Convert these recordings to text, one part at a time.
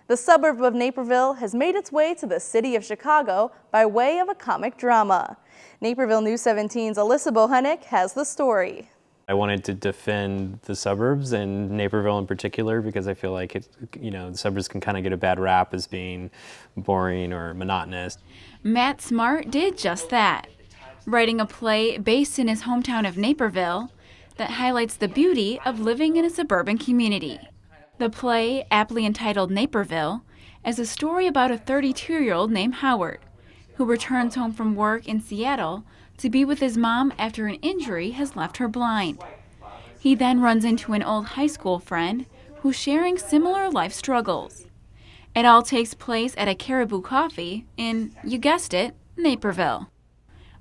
The suburb of Naperville has made its way to the city of Chicago by way of a comic drama. Naperville News 17's Alyssa Bochenek has the story. I wanted to defend the suburbs and Naperville in particular because I feel like the suburbs can kind of get a bad rap as being boring or monotonous. Matt Smart did just that, writing a play based in his hometown of Naperville that highlights the beauty of living in a suburban community. The play, aptly entitled Naperville, is a story about a 32-year-old named Howard, who returns home from work in Seattle to be with his mom after an injury has left her blind. He then runs into an old high school friend who's sharing similar life struggles. It all takes place at a Caribou Coffee in, you guessed it, Naperville,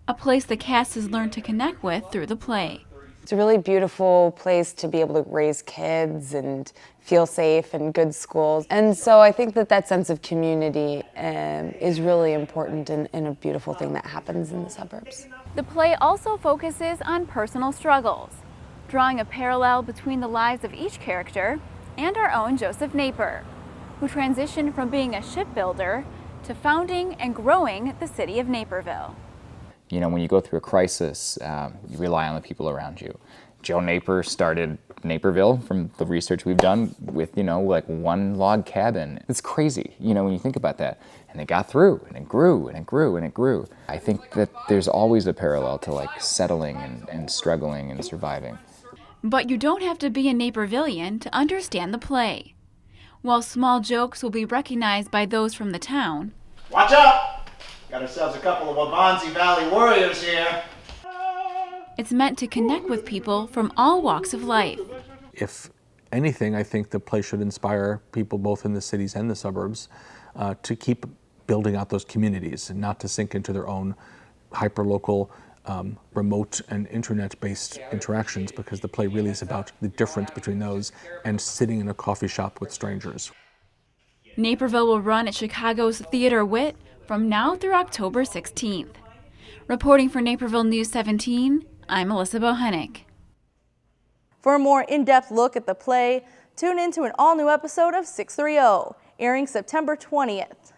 a place the cast has learned to connect with through the play. It's a really beautiful place to be able to raise kids and feel safe and good schools. And so I think that sense of community is really important and a beautiful thing that happens in the suburbs. The play also focuses on personal struggles, drawing a parallel between the lives of each character and our own Joseph Naper, who transitioned from being a shipbuilder to founding and growing the city of Naperville. You know, when you go through a crisis, you rely on the people around you. Joe Naper started Naperville, from the research we've done, with, like one log cabin. It's crazy, when you think about that. And it got through, and it grew, and it grew, and it grew. I think that there's always a parallel to like settling and struggling and surviving. But you don't have to be a Napervillian to understand the play. While small jokes will be recognized by those from the town. Watch out! Got ourselves a couple of Wabansi Valley warriors here. It's meant to connect with people from all walks of life. If anything, I think the play should inspire people both in the cities and the suburbs to keep building out those communities and not to sink into their own hyper-local, remote and internet-based interactions, because the play really is about the difference between those and sitting in a coffee shop with strangers. Naperville will run at Chicago's Theater Wit from now through October 16th. Reporting for Naperville News 17, I'm Alyssa Bochenek. For a more in-depth look at the play, tune in to an all-new episode of 630, airing September 20th.